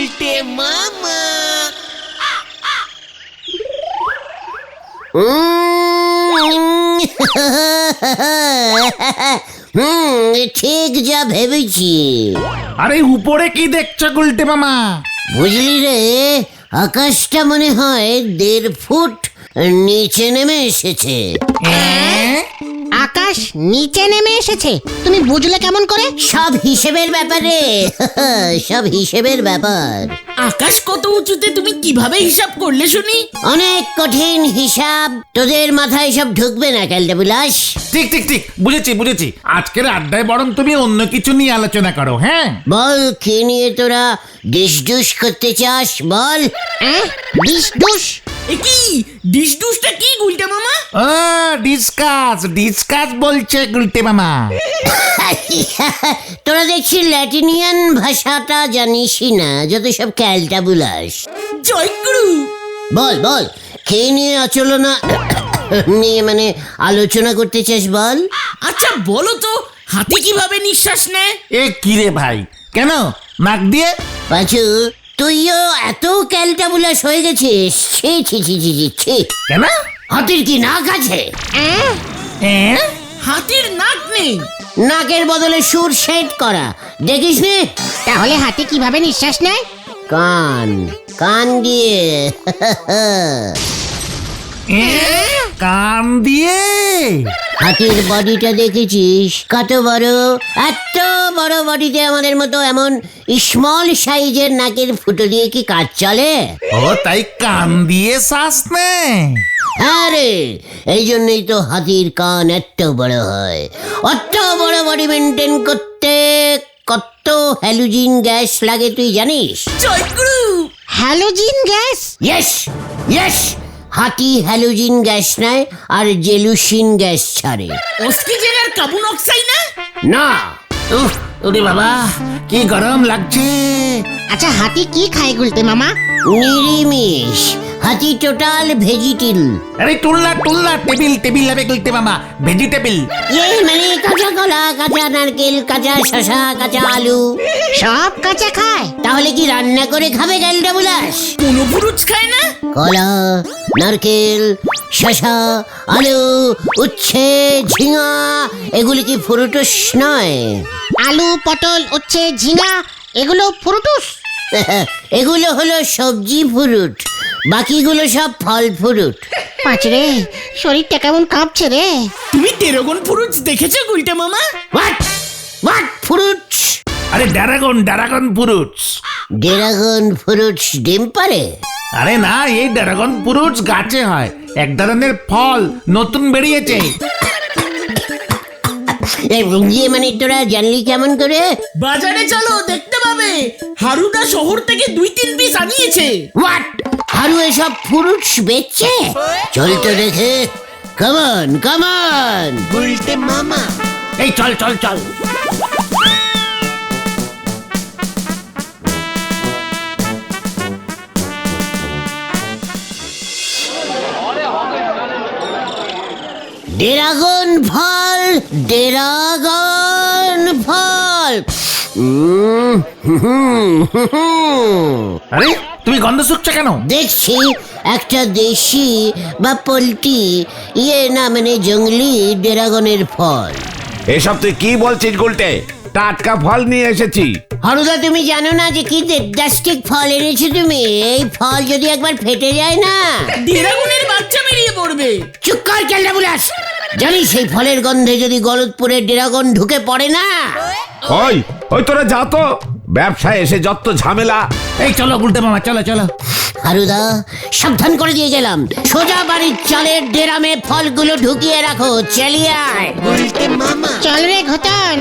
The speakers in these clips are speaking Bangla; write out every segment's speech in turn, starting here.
গুলটে মামা। ঠিক যা ভেবেছি। আরে উপরে কি দেখছো গুলটে মামা? বুঝলি রে, আকাশটা মনে হয় 1.5 ফুট নিচে নেমে এসেছে। আকাশ নিচে নেমে এসেছে? তুমি বুঝলে কেমন করে? সব হিসেবের ব্যাপারে। সব হিসেবের ব্যাপার। আকাশ কত উঁচুতে তুমি কিভাবে হিসাব করলে শুনি? অনেক কঠিন হিসাব, তোদের মাথায় সব ঢুকবে না ক্যালটা বুলাস। ঠিক ঠিক ঠিক, বুঝেছি। আজকের আড্ডায় বরং তুমি অন্য কিছু নিয়ে আলোচনা করো। হ্যাঁ বল, কি নিয়ে তোরা ডিসডুস করতে চাস বল। ডিসডুস? এ কি ডিসডুসটা কি গুলটে মামা? ডিসকাস বলছে গুলটে মামা। তোরা দেখছি ল্যাটিনিয়ান ভাষাটা জানিসই না, যত সব ক্যালটা বুলাস। জয়গুরু। বল বল, কে নিয়ে আলোচনা নিয়ে মানে আলোচনা করতে চাস বল। আচ্ছা বলো তো, হাতি কিভাবে নিঃশ্বাস নেয়? এ কি রে ভাই, কেন নাক দিয়ে? পাঁচু, তুইও এত ক্যালটা বুলাস হয়ে গেছিস। ছি ছি ছি ছি ছি ছি। কেন? হাতির কি নাক আছে? হাতির নাক নেই। নাকের বদলে সুর সেট করা দেখিস নে? তাহলে হাতি কিভাবে নিঃশ্বাস নেয়? কান, কান দিয়ে। কান দিয়ে? হাতির বডিটা দেখেছিস কত বড়? এত বড় বডিতে আমাদের মতো এমন স্মল সাইজের নাকের ফুটো দিয়ে কি কাজ চলে? ও তাই কান দিয়ে শ্বাস নেয়। আরে এই জন্যই তো হাতির কান এত বড় হয়। অত বড় বডি মেনটেন করতে কত হ্যালোজিন গ্যাস লাগে তুই জানিস? জয়গুরু। Halogen gas? ইয়েস ইয়েস, হাতি হ্যালোজিন গ্যাস নেয় আর জেলুসিন গ্যাস ছাড়ে। অক্সিজেন আর কার্বন অক্সাইড না? না। ওরে বাবা, কি গরম লাগছে। আচ্ছা হাতি কি খায় গুলতে মামা? নিরিমিষ। হাতি টোটাল ভেজিটেবল। আরে টুল্লা টেবিল হবে গুলটে মামা, ভেজিটেবল। মানে কাঁচা কলা, কাঁচা নারকেল, কাঁচা শশা, কাঁচা আলু সব কাঁচা খায়? তাহলে কি রান্না করে খাবে ক্যালটা বুলাস? কোনো পুরুষ খায় না? কলা, নারকেল, শশা, আলু, উচ্ছে, ঝিঙা এগুলি কি ফ্রুটস নয়? আলু, পটল, উচ্ছে, ঝিঙা এগুলো ফ্রুটস? এগুলো হলো সবজি ফ্রুট, বাকিগুলো সব ফল ফ্রুট। পাঁচরে, শরীরটা কেমন কাঁপছে রে। তুমি ড্রাগন ফ্রুট দেখেছো গুলটে মামা? What fruits? আরে ড্রাগন ফ্রুটস। ড্রাগন ফ্রুটস ডিম পারে? আরে না, এই ড্রাগন ফ্রুটস গাছে হয়, এক ধরনের ফল, নতুন বেরিয়েছে। মানে তোরা জানলি কেমন করে? বাজারে চলো, দেখতে পাবে হারুদা শহর থেকে 2-3 পিস আনিয়েছে। হোয়াট? হারু এসব ফ্রুটস বেচছে? চল তো দেখে। কামান কামান গুলটে মামা। এই চল। ড্রাগন ফল, ড্রাগন ফল। আরে তুমি গন্ধ শুকছো কেন? দেখছি একটা দেশি বা পোল্ট্রি না মানে জঙ্গলি ড্রাগনের ফল। এসব তুই কি বলছিস গুলটে? টাটকা ফল নিয়ে এসেছি। হারুদা, তুমি জানো না যে কি দেবদাস্টিক ফল এনেছো তুমি? এই ফল যদি একবার ফেটে যায় না, ড্রাগনের বাচ্চা বেরিয়ে পড়বে। চুপ কর কেল্লা বুলাস। জানিস সেই ফলের গন্ধে যদি গলতপুরে ড্রাগন ঢুকে পড়ে না? ওই তোরা যা তো, ব্যবসায় এসে যত ঝামেলা। এই চলো গুলটে মামা, চলো। হারুদা, সাবধান করে দিয়ে গেলাম। সোজা বাড়ির চালের ডেরামে ফলগুলো ঢুকিয়ে রাখো। চালিয়ে আয়। চল রে ঘটন।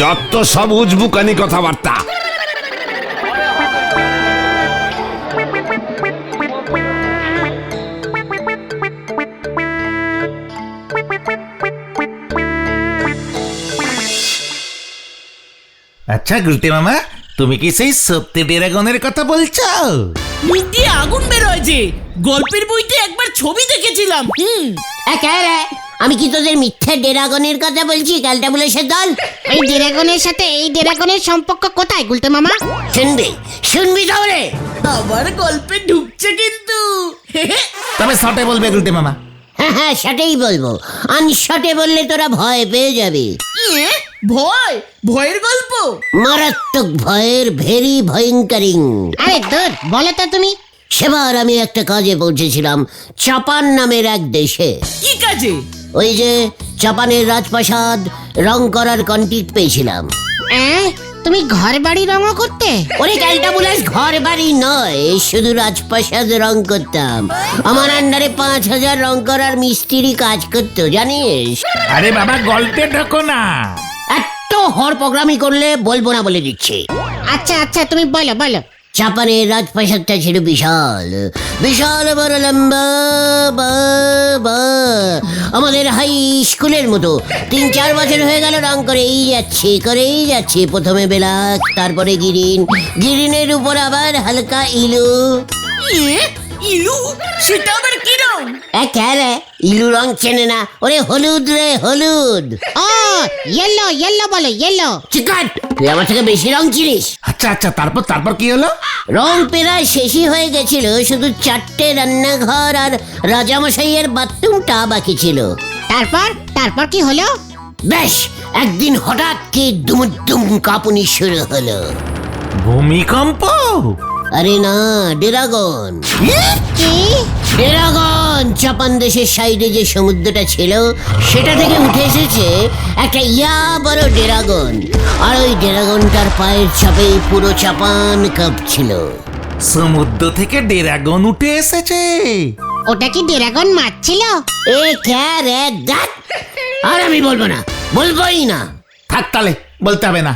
যত সব উজবুকানি কথাবার্তা। আচ্ছা গুলটে মামা, তুমি কি সেই সত্যি ড্রাগনের কথা বলছো? মুখ দিয়ে আগুন বের হয়েছে। গল্পের বইতে একবার ছবি দেখেছিলাম। আমি কি তোদের মিথ্যে ড্রাগনের কথা বলছি ক্যালটাবুলাসের দল? এই ড্রাগনের সাথে এই ড্রাগনের সম্পর্ক কোথায় গুলতে মামা? শুনবি তাহলে। আবার গল্পে ঢুকছে কিন্তু তবে শটে বলবে গুলটে মামা। হ্যাঁ সেটাই বলবো, আনশটে বললে তোরা ভয় পেয়ে যাবি। ইয়ে, ভয়? ভয়ের গল্প? মারাত্মক ভয়ের, ভেরি ভয়ঙ্করিং। আরে দূর, বলো তো তুমি। সেবার আমি একটা কাজে পৌঁছেছিলাম জাপান নামের এক দেশে। কি কাজে? ওই যে জাপানের রাজপ্রাসাদ রং করার কন্ট্রাক্ট পেয়েছিলাম। তুমি ঘর বাড়ি রঙও করতে? ওরে ক্যালটাবুলাস, ঘর বাড়ি নয়, শুধু রাজপ্রাসাদ রং করতাম। আমার আন্ডারে 5,000 রং করার মিস্ত্রি কাজ করতো, জানিস? আরে বাবা গল্পে ঢোকো না। এত হর প্রোগ্রামই করলে বলবো না বলে দিচ্ছি। আচ্ছা আচ্ছা, তুমি বলো বলো। জাপানের রাজপ্রাসাদটা ছিল বিশাল, বিশাল বড় লম্বা, আমাদের হাই স্কুলের মতো। 3-4 বছর হয়ে গেল রং করেই যাচ্ছি। প্রথমে বেলাক, তারপরে গিরিনের উপর আবার হালকা ইলু। ইয়ে, ইলু? সেটা আবার কি রং? রে ইলু রং চেনে না? ওরে হলুদ রে, হলুদ। ও ইয়েলো, ইয়েলো বলো, ইয়েলো। চিকাট, তুই আমার থেকে বেশি রং চিনিস। আচ্ছা আচ্ছা, তারপর কি হলো? রং প্রায় শেষই হয়ে গেছিল, শুধু 4টে রান্নাঘর আর রাজামশাইয়ের বাথরুমটা বাকি ছিল। তারপর কি হলো? বেশ, একদিন হঠাৎ কি দুমুদ্দুম কাঁপুনি শুরু হলো। ভূমিকম্প? আরে না, ড্রাগন। কি? ড্রাগন জাপান দেশের সাইডে যে সমুদ্রটা ছিল সেটা থেকে উঠে এসেছে একটা বড় ড্রাগন। আর ওই ড্রাগনটার পায়ের চাপে পুরো জাপান কাঁপছিল। সমুদ্র থেকে ড্রাগন উঠে এসেছে? ওটা কি ড্রাগন মারছিল? এ রে দেখ, আর আমি বলবো না, বলবোই না। থাক তাহলে, বলতে হবে না।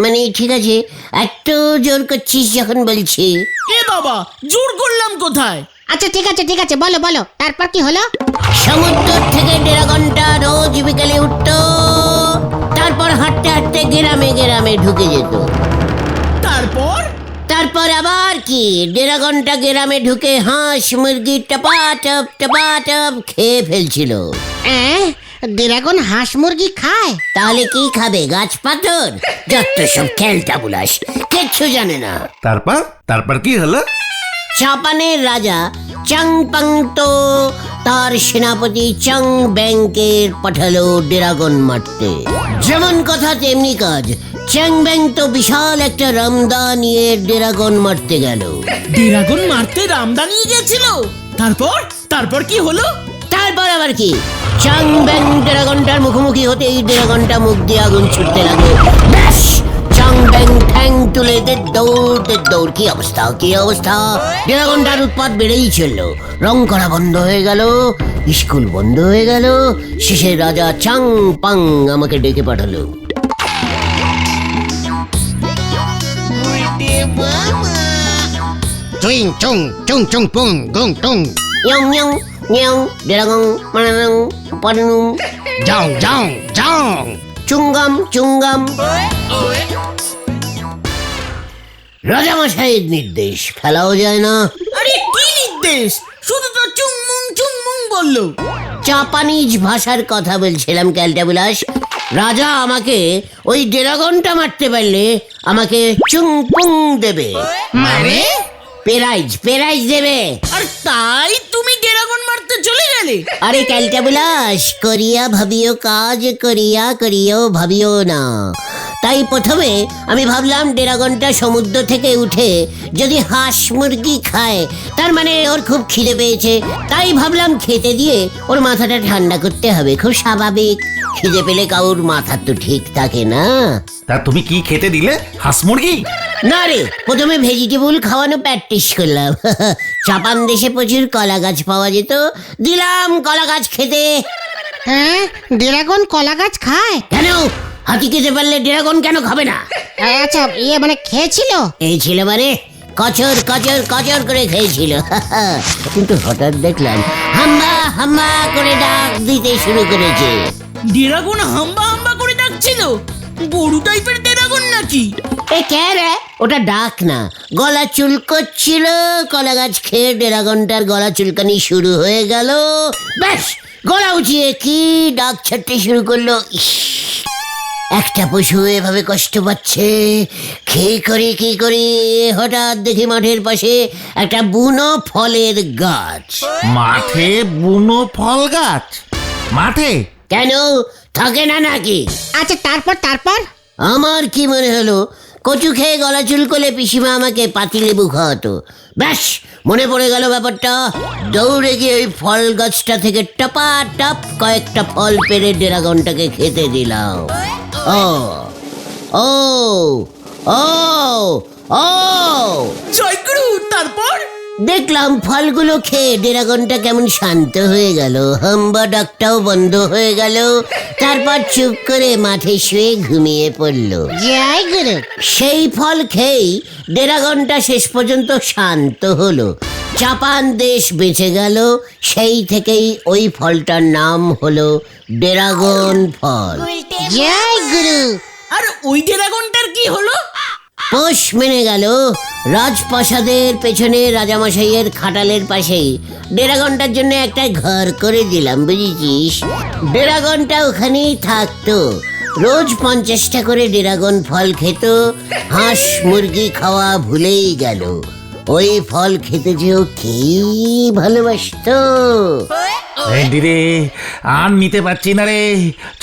মানে ঠিক আছে, এত জোর করছিস যখন বলছি। এ বাবা, জোর করলাম কোথায়? আচ্ছা ঠিক আছে, বলো বলো, তারপর কি হলো? সমুদ্র থেকে ড্রাগনটা রোজ বিকেলে উঠতো, তারপর হাঁটতে হাঁটতে গ্রামে ঢুকে যেত। তারপর আবার কি, ড্রাগনটা গ্রামে ঢুকে হাঁস মুরগি টপাটপ খেয়ে ফেলছিল। ড্রাগন হাঁস মুরগি খায়? তাহলে কি খাবে? গাছ পাথর? যত সব ক্যালটাবুলাস, কিচ্ছু জানে না। তারপর কি হলো? জাপানের রাজা চাংপাং তো তার সেনাপতি চাং ব্যাংকের পাঠালো ড্রাগন মারতে। যেমন কথা তেমনি কাজ, চ্যাং ব্যাং তো বিশাল একটা রামদা নিয়ে ড্রাগন মারতে গেল। ড্রাগন মারতে রামদা নিয়ে গেছিল? তারপর কি হলো? তারপর আবার কি, চাং ব্যাং ড্রাগনটার মুখোমুখি হতেই ড্রাগনটা মুখ দিয়ে আগুন ছুটতে লাগলো। ব্যাস, চাং ব্যাং ঠ্যাং তুলে দৌড়। কি অবস্থা! ড্রাগনটার উৎপাত বেড়েই চলল। রং করা বন্ধ হয়ে গেল, স্কুল বন্ধ হয়ে গেল। শেষে রাজা চাং পাং আমাকে ডেকে পাঠালো। চুইং চুং চুং চুং পুং গুং টুং। ইয়ং ড্রাগন মানাং পানুম যাও। চুঙ্গাম। রাজামশাইয়ের নির্দেশ, খেলাও যায় না। আরে কি নির্দেশ? শুধু তো চুংমুং বললো। জাপানিজ ভাষার কথা বলছিলাম ক্যালটাবুলাস। রাজা আমাকে ওই ড্রাগনটা মারতে পারলে আমাকে চুংপুং দেবে। মানে? প্রাইজ দেবে। আর তাই তুমি ড্রাগন মারতে চলে গেলে? আরে ক্যালটাবুলাস, করিয়া করিও ভাবিও না। তাই প্রথমে আমি ভাবলাম ড্রাগনটা সমুদ্র থেকে উঠে যদি হাঁস মুরগি খায়, তার মানে ওর খুব খিদে পেয়েছে। তাই ভাবলাম খেতে দিয়ে ওর মাথাটা ঠান্ডা করতে হবে, খুব স্বাভাবিক। খিদে পেলে কাউর মাথা তো ঠিক থাকে না। তা তুমি কি খেতে দিলে? হাঁস মুরগি? না রে, প্রথমে ভেজিটেবল খাওয়ানো প্র্যাকটিস করলাম। জাপান দেশে প্রচুর কলা গাছ পাওয়া যেত, দিলাম কলা গাছ খেতে। ড্রাগন কলা গাছ খায়? কেন, হাতি খেতে পারলে ড্রাগন কেন খাবে না? আচ্ছা, মানে খেয়েছিল? এই ছিল মানে কচর করে খেয়েছিল। কিন্তু হঠাৎ দেখলাম হাম্বা করে ডাক দিতে শুরু করেছে। ড্রাগন হাম্বা করে ডাকছিল? গরু টাইপের ড্রাগন নাকি? এ কে রে? ওটা ডাক না, গলা চুলকোচ্ছিল, কলা গাছ খেয়ে ড্রাগনটার গলা চুলকানি শুরু হয়ে গেল। ব্যাস, গলা উঠিয়ে কি ডাক ছাড়তে শুরু করলো। ইস, একটা পশু এভাবে কষ্ট পাচ্ছে, কি করি হঠাৎ দেখি মাঠের পাশে একটা বুনো ফলের গাছ। মাঠে বুনো ফল গাছ? মাঠে? কেন, থাকে না নাকি? আচ্ছা, তারপর আমার কি মনে হলো, কচু খেয়ে গলা চুলকলে পিসিমা আমাকে পাতিলেবু খাওয়াতো। ব্যাস, মনে পড়ে গেল ব্যাপারটা। দৌড়ে গিয়ে ওই ফল গাছটা থেকে টপাটপ কয়েকটা ফল পেড়ে ড্রাগনটাকে খেতে দিলাম। ও ও ও ও জয়গুরু, তারপর? দেখলাম ফলগুলো খেয়ে ড্রাগনটা কেমন শান্ত হয়ে গেল, হাম্বা ডাকটাও বন্ধ হয়ে গেল। তারপর চুপ করে মাঠে শুয়ে ঘুমিয়ে পড়লো। জয় গুরু। সেই ফল খেয়েই ড্রাগনটা শেষ পর্যন্ত শান্ত হলো, জাপান দেশ বেঁচে গেল। সেই থেকেই ওই ফলটার নাম হলো ড্রাগন ফল। জয় গুরু। আর ওই ড্রাগনটার কি হলো? পোষ মেনে গেল। রাজপ্রাসাদের পেছনে রাজামশাইয়ের খাটালের পাশেই ড্রাগনটার জন্য একটা ঘর করে দিলাম, বুঝেছিস? ড্রাগনটা ওখানেই থাকতো, রোজ 50টা করে ড্রাগন ফল খেত। হাঁস মুরগি খাওয়া ভুলেই গেল, ওই ফল খেতে যেও কি ভালোবাসতো। রে, আর নিতে পারছি না রে।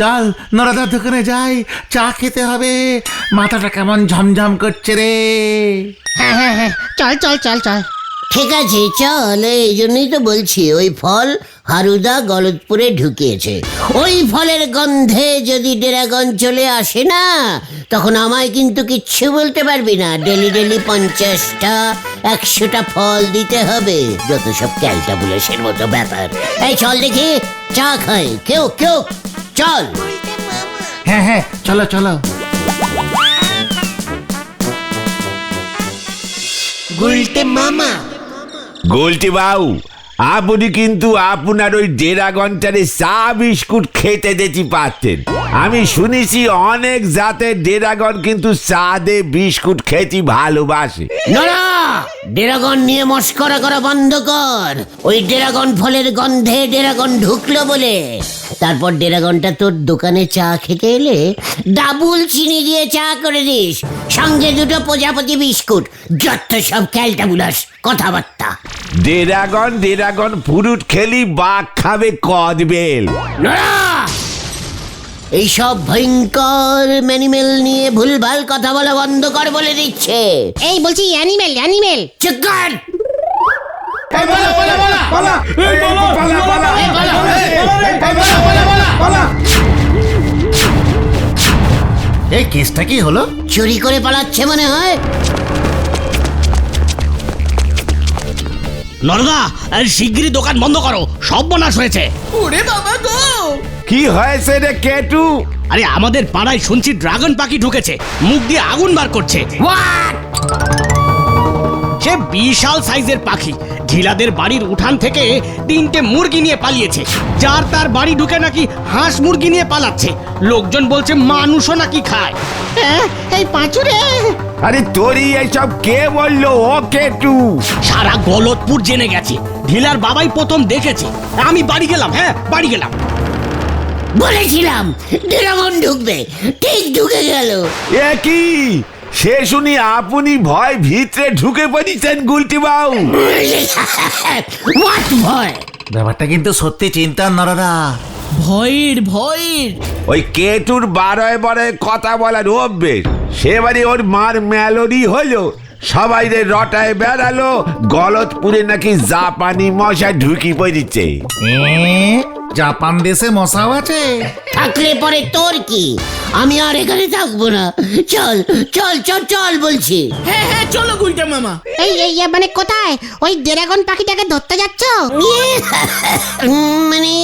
চল নরাদার দোকানে যাই, চা খেতে হবে। মাথাটা কেমন ঝমঝম করছে রে। হ্যাঁ, চল। ঠিক আছে চল, এই জন্যই তো বলছি ওই ফল হারুদা গলতপুরে ঢুকিয়েছে। ওই ফলের গন্ধে যদি ড্রাগন চলে আসে না, তখন আমায় কিন্তু কিচ্ছু বলতে পারবি না। ডেলি 50টা 100টা ফল দিতে হবে, যত সব ক্যালটাবুলেশন মতো ব্যাপার। এই চল দেখি, চা খাই। কেউ চল। হ্যাঁ, চলো। গোলটি বাবু, আপনি কিন্তু আপনার ওই ড্রাগনটারে চা বিস্কুট খেতে দিতে পারতেন। আমি শুনেছি অনেক জাতের ড্রাগন কিন্তু চা দে বিস্কুট খেতে ভালোবাসে। নড়া, ড্রাগন নিয়ে মস্করা করা বন্ধ কর। ওই ড্রাগন ফলের গন্ধে ড্রাগন ঢুকলো বলে তারপর ড্রাগনটা তোর দোকানে চা খেতে এলে ডাবল চিনি দিয়ে চা করে দিস, সঙ্গে 2টো প্রজাপতি বিস্কুট। যত সব ক্যালটাবুলাস কথাবার্তা। ড্রাগন ফ্রুট খেলি বাঘ খাবে কদবেল। নড়া, এইসব ভয়ঙ্কর ম্যানিমেল নিয়ে ভুলভাল কথা বলা বন্ধ কর বলে দিচ্ছে। এই বলছি অ্যানিমেল। চুপ কর। এই কেসটা কি হলো? চুরি করে পালাচ্ছে মনে হয়। নরদা, শিগগিরই দোকান বন্ধ করো, সব বনাশ হয়েছে। ওরে বাবা গো! কি হয়েছে রে কেটু? আরে আমাদের পাড়ায় শুনছি ড্রাগন পাখি ঢুকেছে, মুখ দিয়ে আগুন বার করছে। সে বিশাল সাইজের পাখি, ঢিলাদের বাড়ির উঠান থেকে 3টে মুরগি নিয়ে পালিয়েছে। যার তার বাড়ি ঢুকে নাকি হাঁস মুরগি নিয়ে পালাচ্ছে। লোকজন বলছে মানুষও নাকি খায়। এই পাঁচুরে। আরে তোরই এইসব কে বললো? ও কেটু, সারা গলতপুর জেনে গেছে, ঢিলার বাবাই প্রথম দেখেছে। আমি বাড়ি গেলাম। বলেছিলাম ড্রাগন ঢুকবে, ঠিক ঢুকে গেল। এ কি? সে শুনি আপনি ভয় ভিতরে ঢুকে পড়েছেন গুলটি বাবু। হোয়াট ভয়? ব্যাপারটা কিন্তু সত্যি চিন্তার নরাদা। ভয়ের ওই কেটুর বারে কথা বলার অভ্যেস। সেবারে ওর মার মেলোডি হলো, সবাই রে রটায় বেড়ালো, গলতপুরে নাকি জাপানি মশা ঢুকি পড়েছে। জাপান দেশে মশাও আছে? থাকলে পরে তোর কি? আমি আর এখানে থাকবো না। চল বলছি। হ্যাঁ, চলো গুলটা মামা। এই মানে কোথায়? ওই ড্রাগন পাখিটাকে ধরতে যাচ্ছ? মানে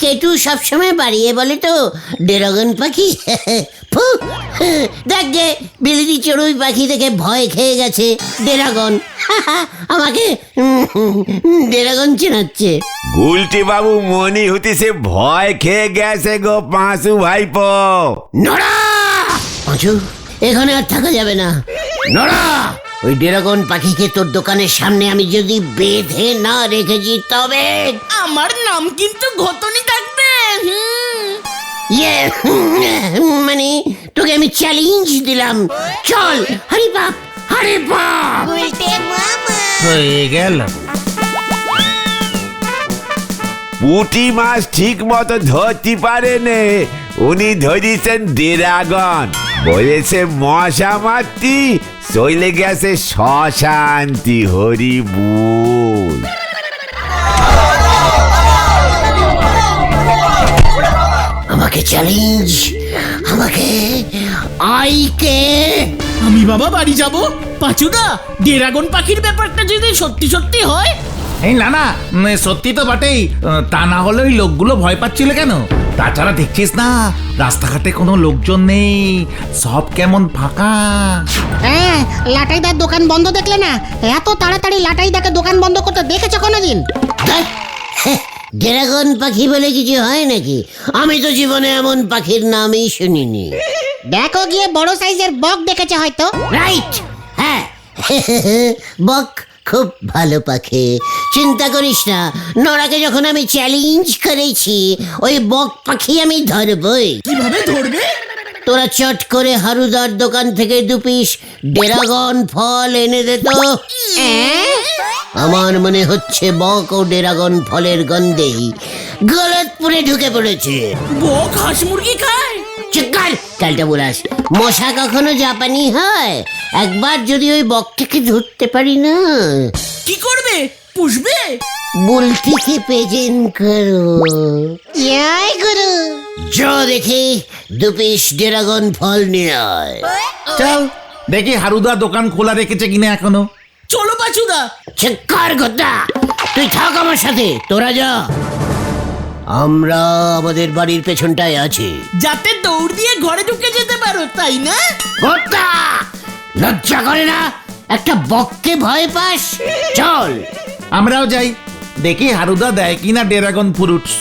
কেটু সবসময় বাড়িয়ে বলে তো ড্রাগন পাখি। দেখ গে, বিলিতি চড়ুই পাখি থেকে ভয় খেয়ে গেছে ড্রাগন। আমাকে ড্রাগন চেনাচ্ছে। গুলটি বাবু মনি হতেছে ভয় খেয়ে গেছে গো পাঁচু ভাইপো। নড়া, পাঁচু, এখানে আর থাকা যাবে না। নড়া, ওই ড্রাগন পাখিকে তোর দোকানের সামনে আমি যদি বেঁধে না রেখেছি তবে আমার নাম কিন্তু ঘটনি থাকবে। ইয়ে মানে তোকে আমি চ্যালেঞ্জ দিলাম। চল, হরি বাপ, হরি বাপ। হয়ে গেল। পুঁটি মাছ ঠিক মতো ধরতে পারেনে, উনি ধরিছেন ড্রাগন। বলেছে মশা মারতি, চলে গেছে শ্মশান্তি। হরি বল। আমাকে চ্যালেঞ্জ, আমাকে আইকে। আমি বাবা বাড়ি যাব। পাচুদা, ড্রাগন পাখির ব্যাপারটা যদি সত্যি সত্যি হয়। এই না না, সত্যি তো বটেই। তা না হলে ওই লোকগুলো ভয় পাচ্ছিল কেন? তাছাড়া দেখছিস না, রাস্তাঘাটে কোনো লোকজন নেই, সব কেমন ফাঁকা। হ্যাঁ, লাটাইদার দোকান বন্ধ দেখলে না? এত তাড়াতাড়ি লাটাইদাকে দোকান বন্ধ করতে দেখেছো কোনোদিন? ড্রাগন পাখি বলে কিছু হয় নাকি? আমি তো জীবনে এমন পাখির নামই শুনিনি। দেখো গিয়ে বড় সাইজের বক দেখেছে হয়তো। রাইট, হ্যাঁ। বক খুব ভালো পাখি, চিন্তা করিস না। নড়াকে যখন আমি চ্যালেঞ্জ করেছি, ওই বক পাখি আমি ধরবই। কিভাবে ধরবে? তোরা চট করে হারুদার দোকান থেকে 2 পিস ড্রাগন ফল এনে দে তো। আমার মনে হচ্ছে বক ও ড্রাগন ফলের গন্ধেই গলতপুরে ঢুকে পড়েছে। বক হাঁস মুরগি খায়? চিকার কালটা বুলাস, মশা কখনো জাপানি হয়? একবার যদি ওই বকটাকে ধরতে পারি না। কি করবে? পুষবে? বুলটিকে প্রেজেন্ট করো। ইয়াই গুরু, যা দেখি 2 পিস ড্রাগন ফল নিয়ে আয়। চল দেখি হারুদা দোকান খোলা রেখেছে কিনা এখনো। চলো পাচুদা। চিৎকার গোদা, তুই থাক আমার সাথে, তোরা যা। আমরা আমাদের বাড়ির পেছনটায় আছি। যাতে দৌড় দিয়ে ঘরে ঢুকে যেতে পারো, তাই না? গোদা, লজ্জা করে না? একটা বককে ভয় পাস? চল। আমরাও যাই, দেখি হারুদা দেয় কিনা ড্রাগন ফ্রুটস।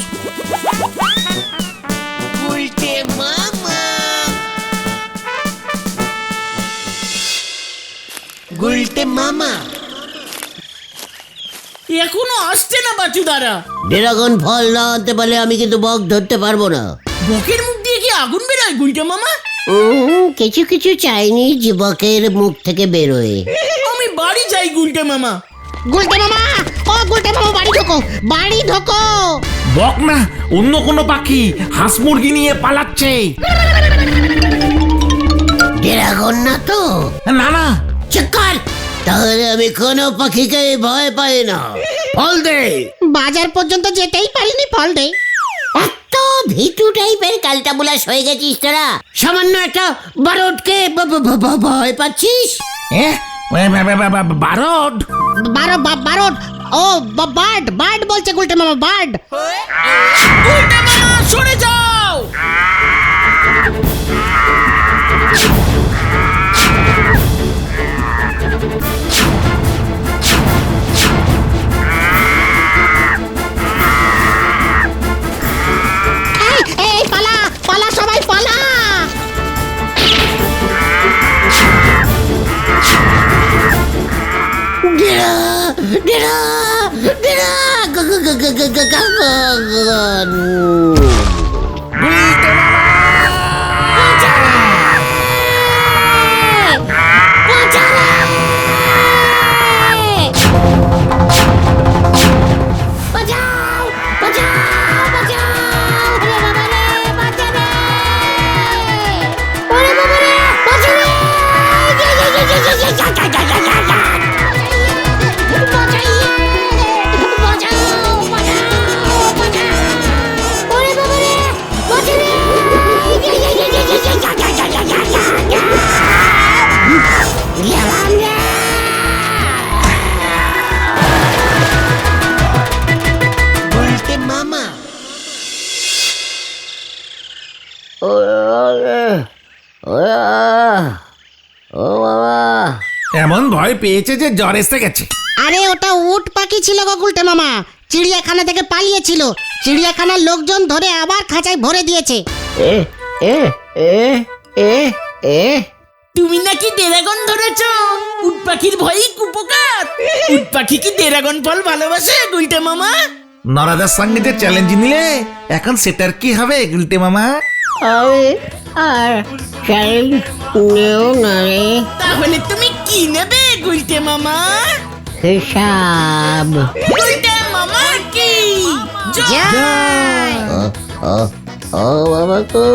এখনো আসছে না পাচুদারা। ড্রাগন ফল না আনতে পারলে আমি কিন্তু বক ধরতে পারবো না। বকের মুখ দিয়ে কি আগুন বেরোয় গুলটা মামা? কিছু কিছু চাইনিজ যুবকের মুখ থেকে বেরোয়। আমি বাড়ি যাই গুলটা মামা। গুলটে মামা, ও গুলটে মামা, বাড়ি ঢোকো, বাড়ি ঢোকো। বক না, অন্য কোনো পাখি হাঁস মুরগি নিয়ে পালাচ্ছে। ড্রাগন না তো? না না, চিৎকার। তাহলে আমি কোনো পাখিকে ভয় পাই না। ফল দে। বাজার পর্যন্ত যেতেই পারিনি, ফল দে। এত ভীতু টাইপের কালটা বুলাস হয়ে গেছিস তোরা। সামান্য একটা বারোটকে ভয় পাচ্ছিস? বারড। বারোট, ও বার্ড, বার্ড বলছে গুলটে মামা, বার্ড। গুলটা মামা সরে যাও। এই পালা, পালা সবাই পালা। ডেরা ডেরা ডেরা এমন ভয় পেয়েছে যে জ্বর এসে গেছে। আরে ওটা উট পাখি ছিল গো গুলটে মামা, চিড়িয়াখানা থেকে পালিয়েছিল। চিড়িয়াখানার লোকজন ধরে আবার খাঁচায় ভরে দিয়েছে। এ তুমি নাকি ড্রাগন ধরেছ উট পাখির ভয়ই কুপোকাত। উট পাখি কি ড্রাগন ফল ভালোবাসে গুলটে মামা? নরাদার সঙ্গে যে চ্যালেঞ্জ নিলে এখন সেটার কি হবে গুলটে মামা? আমি আর চ্যালেঞ্জ নেও না রে। তাহলে তুমি কি নেবে গুলটে মামা? হিসাব। গুলটে মামা কি ও ও ও বাবা গো।